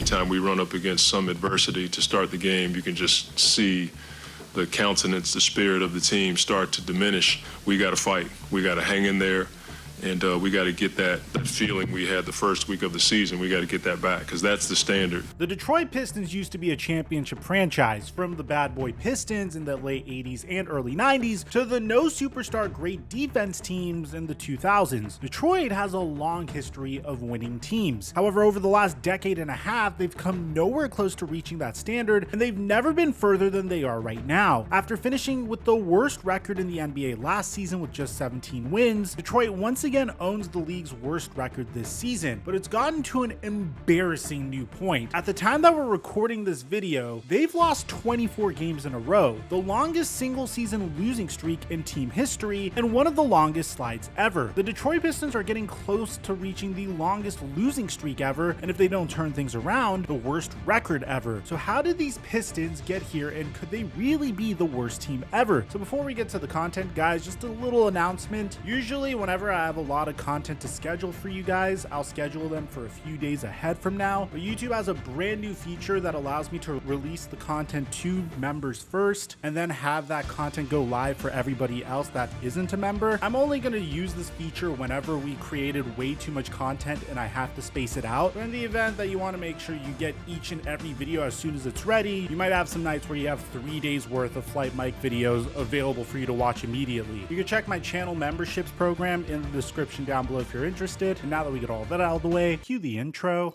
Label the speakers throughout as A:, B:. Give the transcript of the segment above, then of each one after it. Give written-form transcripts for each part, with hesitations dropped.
A: Anytime we run up against some adversity to start the game, you can just see the countenance, the spirit of the team start to diminish. We got to fight. We got to hang in there. And we got to get that feeling we had the first week of the season. We got to get that back because that's the standard.
B: The Detroit Pistons used to be a championship franchise, from the bad boy Pistons in the late 80s and early 90s to the no superstar great defense teams in the 2000s. Detroit has a long history of winning teams. However, over the last decade and a half, they've come nowhere close to reaching that standard, and they've never been further than they are right now. After finishing with the worst record in the NBA last season with just 17 wins, Detroit once again owns the league's worst record this season, but it's gotten to an embarrassing new point. At the time that we're recording this video, they've lost 24 games in a row, the longest single season losing streak in team history, and one of the longest slides ever. The Detroit Pistons are getting close to reaching the longest losing streak ever, and if they don't turn things around, the worst record ever. So how did these Pistons get here, and could they really be the worst team ever? So before we get to the content, guys, just a little announcement. Usually whenever I have a lot of content to schedule for you guys, I'll schedule them for a few days ahead from now, but YouTube has a brand new feature that allows me to release the content to members first and then have that content go live for everybody else that isn't a member. I'm only going to use this feature whenever we created way too much content and I have to space it out. But in the event that you want to make sure you get each and every video as soon as it's ready, you might have some nights where you have 3 days worth of TheFlightMike videos available for you to watch immediately. You can check my channel memberships program in the description down below if you're interested. And now that we get all that out of the way, cue the intro.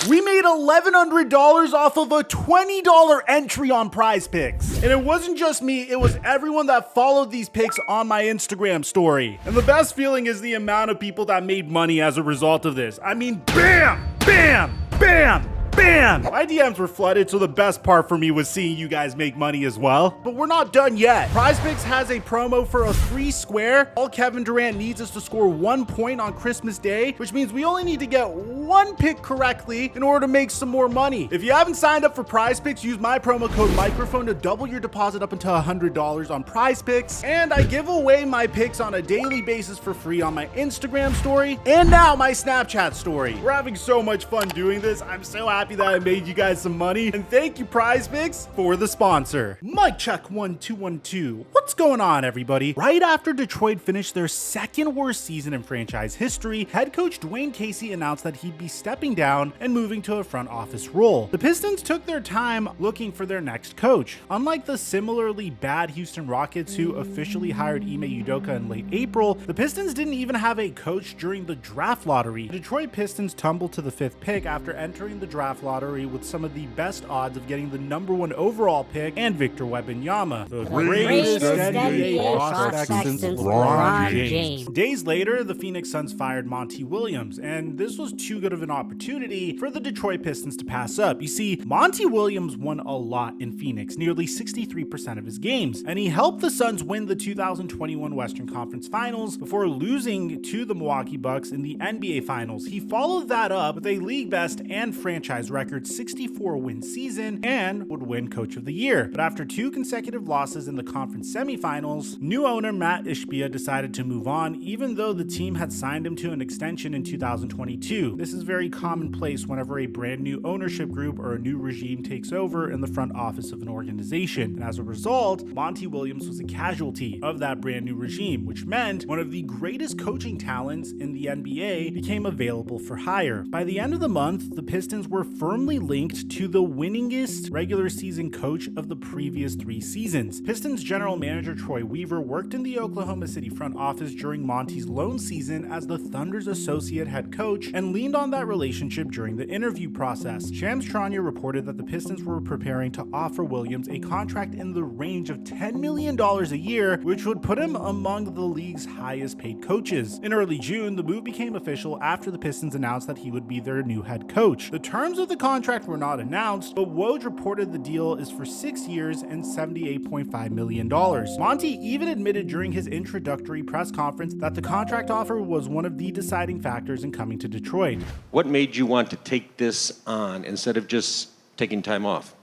B: We made $1,100 off of a $20 entry on Prize Picks. And it wasn't just me, it was everyone that followed these picks on my Instagram story. And the best feeling is the amount of people that made money as a result of this. I mean, bam, bam, bam, bam! My DMs were flooded, so the best part for me was seeing you guys make money as well. But we're not done yet. PrizePicks has a promo for a free square. All Kevin Durant needs is to score 1 point on Christmas Day, which means we only need to get 1 pick correctly in order to make some more money. If you haven't signed up for PrizePicks, use my promo code microphone to double your deposit up until $100 on PrizePicks. And I give away my picks on a daily basis for free on my Instagram story and now my Snapchat story. We're having so much fun doing this. I'm so happy that I made you guys some money, and thank you PrizePicks for the sponsor. Mic check 1 2 1 2. What's going on, everybody? Right after Detroit finished their second worst season in franchise history, head coach Dwayne Casey announced that he'd be stepping down and moving to a front office role. The Pistons took their time looking for their next coach. Unlike the similarly bad Houston Rockets, who officially hired Ime Udoka in late April, the Pistons didn't even have a coach during the draft lottery. The Detroit Pistons tumbled to the 5th pick after entering the draft lottery with some of the best odds of getting the #1 overall pick and Victor Wembanyama, the greatest NBA prospect since LeBron James. Days later, the Phoenix Suns fired Monty Williams, and this was too good of an opportunity for the Detroit Pistons to pass up. You see, Monty Williams won a lot in Phoenix, nearly 63% of his games, and he helped the Suns win the 2021 Western Conference Finals before losing to the Milwaukee Bucks in the NBA Finals. He followed that up with a league best and franchise record 64-win season and would win Coach of the Year. But after 2 consecutive losses in the conference semifinals, new owner Matt Ishbia decided to move on, even though the team had signed him to an extension in 2022. This is very commonplace whenever a brand new ownership group or a new regime takes over in the front office of an organization. And as a result, Monty Williams was a casualty of that brand new regime, which meant one of the greatest coaching talents in the NBA became available for hire. By the end of the month, the Pistons were firmly linked to the winningest regular season coach of the previous 3 seasons. Pistons general manager Troy Weaver worked in the Oklahoma City front office during Monty's lone season as the Thunder's associate head coach and leaned on that relationship during the interview process. Shams Charania reported that the Pistons were preparing to offer Williams a contract in the range of $10 million a year, which would put him among the league's highest paid coaches. In early June, the move became official after the Pistons announced that he would be their new head coach. The terms of of the contract were not announced, but Woj reported the deal is for 6 years and $78.5 million. Monty even admitted during his introductory press conference that the contract offer was one of the deciding factors in coming to Detroit.
C: What made you want to take this on instead of just taking time off?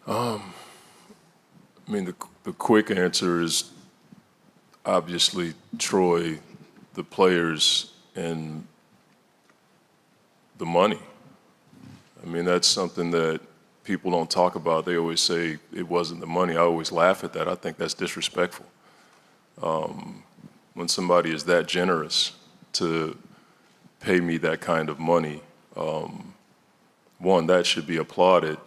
A: I mean, the quick answer is obviously Troy, the players, and the money. I mean, that's something that people don't talk about. They always say it wasn't the money. I always laugh at that. I think that's disrespectful. When somebody is that generous to pay me that kind of money, one, that should be applauded,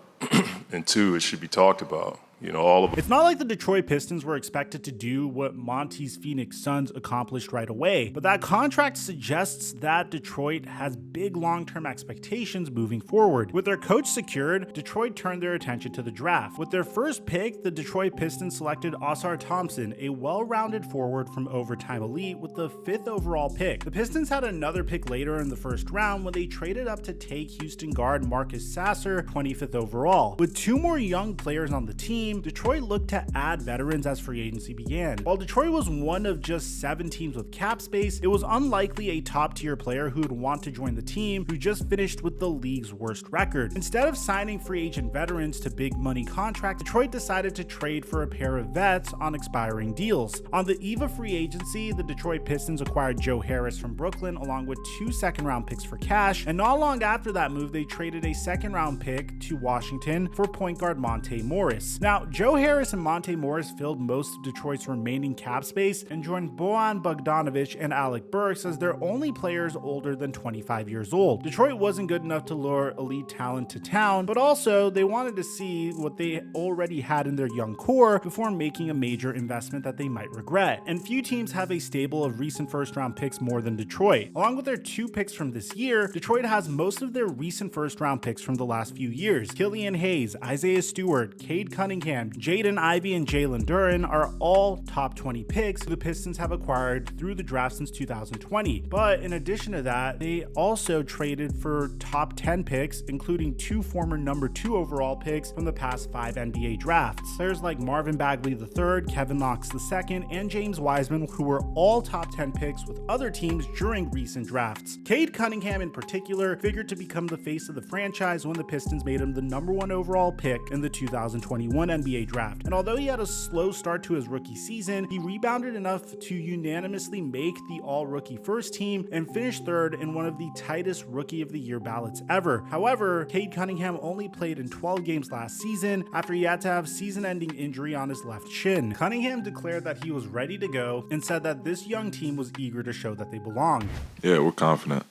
A: and two, it should be talked about. You know, all of
B: It's not like the Detroit Pistons were expected to do what Monty's Phoenix Suns accomplished right away, but that contract suggests that Detroit has big long-term expectations moving forward. With their coach secured, Detroit turned their attention to the draft. With their first pick, the Detroit Pistons selected Osar Thompson, a well-rounded forward from Overtime Elite, with the 5th overall pick. The Pistons had another pick later in the first round when they traded up to take Houston guard Marcus Sasser, 25th overall. With 2 more young players on the team, Detroit looked to add veterans as free agency began. While Detroit was one of just 7 teams with cap space, it was unlikely a top-tier player who would want to join the team who just finished with the league's worst record. Instead of signing free agent veterans to big money contracts, Detroit decided to trade for a pair of vets on expiring deals. On the eve of free agency, the Detroit Pistons acquired Joe Harris from Brooklyn along with 2 second-round picks for cash, and not long after that move, they traded a second-round pick to Washington for point guard Monte Morris. Now, Joe Harris and Monte Morris filled most of Detroit's remaining cap space and joined Bojan Bogdanovic and Alec Burks as their only players older than 25 years old. Detroit wasn't good enough to lure elite talent to town, but also they wanted to see what they already had in their young core before making a major investment that they might regret. And few teams have a stable of recent first-round picks more than Detroit. Along with their 2 picks from this year, Detroit has most of their recent first-round picks from the last few years. Killian Hayes, Isaiah Stewart, Cade Cunningham, Jaden Ivey, and Jalen Duren are all top 20 picks the Pistons have acquired through the draft since 2020. But in addition to that, they also traded for top 10 picks, including 2 former number 2 overall picks from the past 5 NBA drafts. Players like Marvin Bagley III, Kevin Knox II, and James Wiseman, who were all top 10 picks with other teams during recent drafts. Cade Cunningham in particular figured to become the face of the franchise when the Pistons made him the number 1 overall pick in the 2021 NBA draft. And although he had a slow start to his rookie season, he rebounded enough to unanimously make the all-rookie first team and finish 3rd in one of the tightest Rookie of the Year ballots ever. However, Cade Cunningham only played in 12 games last season after he had to have season-ending injury on his left shin. Cunningham declared that he was ready to go and said that this young team was eager to show that they belong.
D: Yeah, we're confident.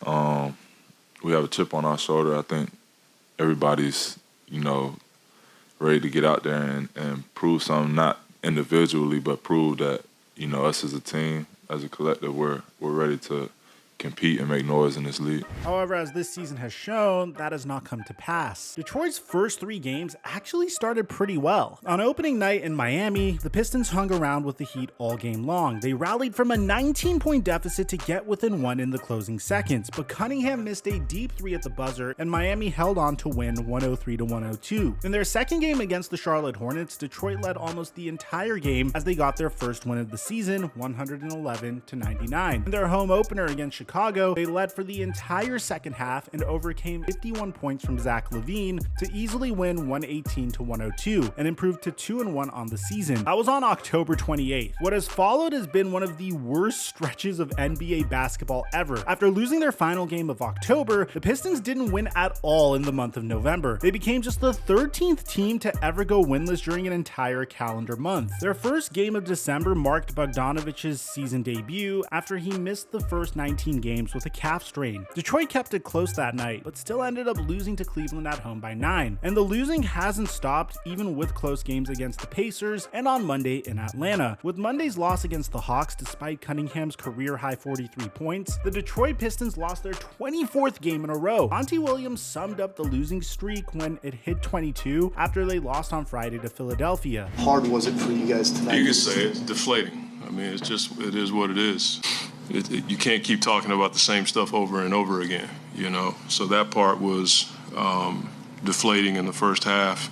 D: We have a chip on our shoulder. I think everybody's, ready to get out there and prove something, not individually, but prove that, us as a team, as a collective, we're ready to compete and make noise in this league.
B: However, as this season has shown, that has not come to pass. Detroit's first 3 games actually started pretty well. On opening night in Miami, the Pistons hung around with the Heat all game long. They rallied from a 19-point deficit to get within 1 in the closing seconds, but Cunningham missed a deep 3 at the buzzer, and Miami held on to win 103-102. In their second game against the Charlotte Hornets, Detroit led almost the entire game as they got their first win of the season, 111-99. In their home opener against Chicago, they led for the entire second half and overcame 51 points from Zach LaVine to easily win 118-102 and improved to 2-1 on the season. That was on October 28th. What has followed has been one of the worst stretches of NBA basketball ever. After losing their final game of October, the Pistons didn't win at all in the month of November. They became just the 13th team to ever go winless during an entire calendar month. Their first game of December marked Bogdanovic's season debut after he missed the first 19 games with a calf strain. Detroit kept it close that night, but still ended up losing to Cleveland at home by 9. And the losing hasn't stopped even with close games against the Pacers and on Monday in Atlanta. With Monday's loss against the Hawks despite Cunningham's career-high 43 points, the Detroit Pistons lost their 24th game in a row. Monty Williams summed up the losing streak when it hit 22 after they lost on Friday to Philadelphia.
E: Hard was it for you guys tonight?
A: You can say it's deflating. I mean, it is what it is. You can't keep talking about the same stuff over and over again, you know? So that part was deflating in the first half.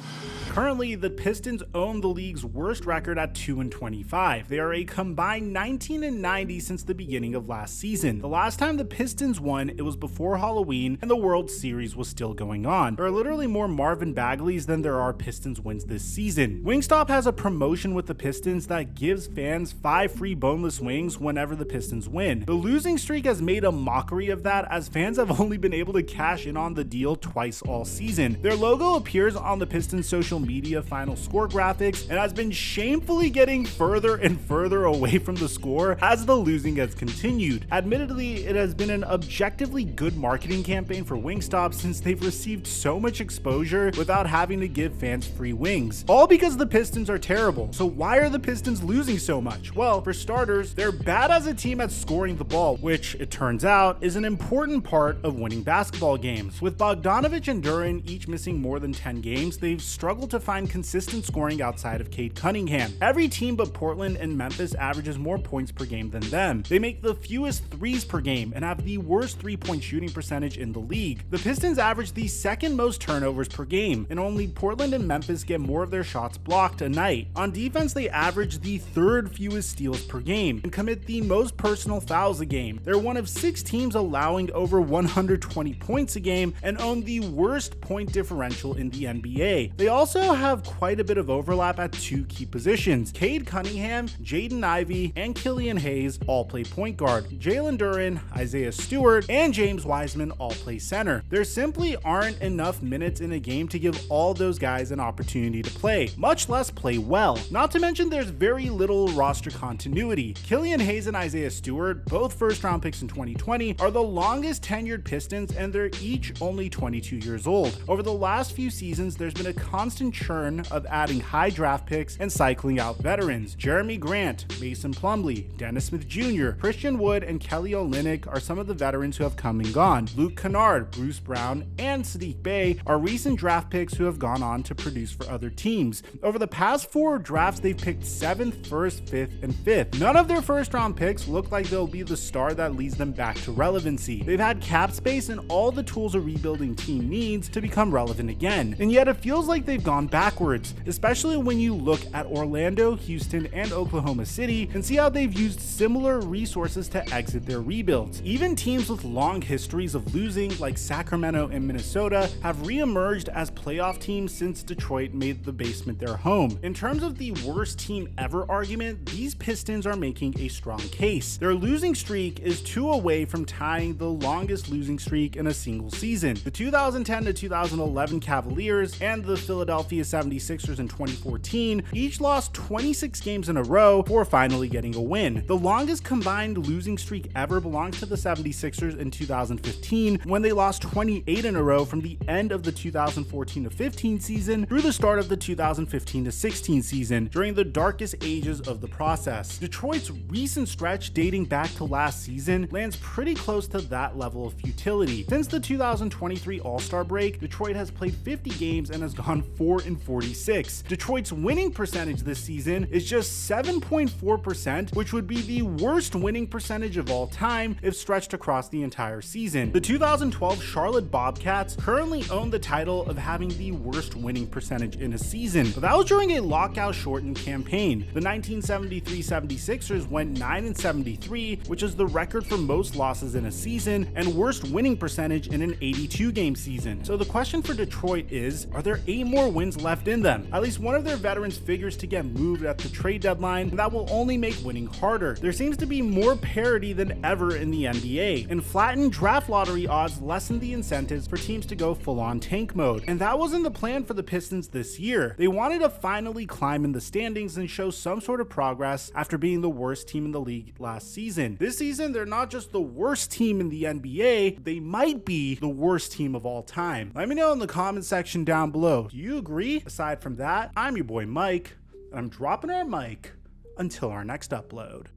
B: Currently, the Pistons own the league's worst record at 2-25. They are a combined 19-90 since the beginning of last season. The last time the Pistons won, it was before Halloween and the World Series was still going on. There are literally more Marvin Bagleys than there are Pistons wins this season. Wingstop has a promotion with the Pistons that gives fans 5 free boneless wings whenever the Pistons win. The losing streak has made a mockery of that, as fans have only been able to cash in on the deal twice all season. Their logo appears on the Pistons' social media final score graphics and has been shamefully getting further and further away from the score as the losing has continued. Admittedly, it has been an objectively good marketing campaign for Wingstop since they've received so much exposure without having to give fans free wings. All because the Pistons are terrible. So why are the Pistons losing so much? Well, for starters, they're bad as a team at scoring the ball, which it turns out is an important part of winning basketball games. With Bogdanovich and Duren each missing more than 10 games, they've struggled to find consistent scoring outside of Cade Cunningham. Every team but Portland and Memphis averages more points per game than them. They make the fewest threes per game and have the worst three-point shooting percentage in the league. The Pistons average the second most turnovers per game, and only Portland and Memphis get more of their shots blocked a night. On defense, they average the third fewest steals per game and commit the most personal fouls a game. They're one of 6 teams allowing over 120 points a game and own the worst point differential in the NBA. They also have quite a bit of overlap at 2 key positions. Cade Cunningham, Jaden Ivey, and Killian Hayes all play point guard. Jalen Duren, Isaiah Stewart, and James Wiseman all play center. There simply aren't enough minutes in a game to give all those guys an opportunity to play, much less play well. Not to mention there's very little roster continuity. Killian Hayes and Isaiah Stewart, both first-round picks in 2020, are the longest tenured Pistons, and they're each only 22 years old. Over the last few seasons, there's been a constant churn of adding high draft picks and cycling out veterans. Jeremy Grant, Mason Plumlee, Dennis Smith Jr., Christian Wood, and Kelly Olynyk are some of the veterans who have come and gone. Luke Kennard, Bruce Brown, and Sadiq Bey are recent draft picks who have gone on to produce for other teams. Over the past 4 drafts, they've picked 7th, 1st, 5th, and 5th. None of their first-round picks look like they'll be the star that leads them back to relevancy. They've had cap space and all the tools a rebuilding team needs to become relevant again, and yet it feels like they've gone backwards, especially when you look at Orlando, Houston, and Oklahoma City and see how they've used similar resources to exit their rebuilds. Even teams with long histories of losing, like Sacramento and Minnesota, have re-emerged as playoff teams since Detroit made the basement their home. In terms of the worst team ever argument, these Pistons are making a strong case. Their losing streak is 2 away from tying the longest losing streak in a single season. The 2010 to 2011 Cavaliers and the Philadelphia 76ers in 2014 each lost 26 games in a row before finally getting a win. The longest combined losing streak ever belongs to the 76ers in 2015 when they lost 28 in a row from the end of the 2014-15 season through the start of the 2015-16 season, during the darkest ages of the process. Detroit's recent stretch dating back to last season lands pretty close to that level of futility. Since the 2023 All-Star break, Detroit has played 50 games and has gone 4-46. Detroit's winning percentage this season is just 7.4%, which would be the worst winning percentage of all time if stretched across the entire season. The 2012 Charlotte Bobcats currently own the title of having the worst winning percentage in a season, but that was during a lockout-shortened campaign. The 1973 76ers went 9-73, which is the record for most losses in a season and worst winning percentage in an 82-game season. So the question for Detroit is, are there 8 more wins left in them? At least one of their veterans figures to get moved at the trade deadline, and that will only make winning harder. There seems to be more parity than ever in the NBA, and flattened draft lottery odds lessen the incentives for teams to go full-on tank mode. And that wasn't the plan for the Pistons this year. They wanted to finally climb in the standings and show some sort of progress after being the worst team in the league last season. This season, they're not just the worst team in the NBA, they might be the worst team of all time. Let me know in the comment section down below. Do you agree? Aside from that, I'm your boy Mike, and I'm dropping our mic until our next upload.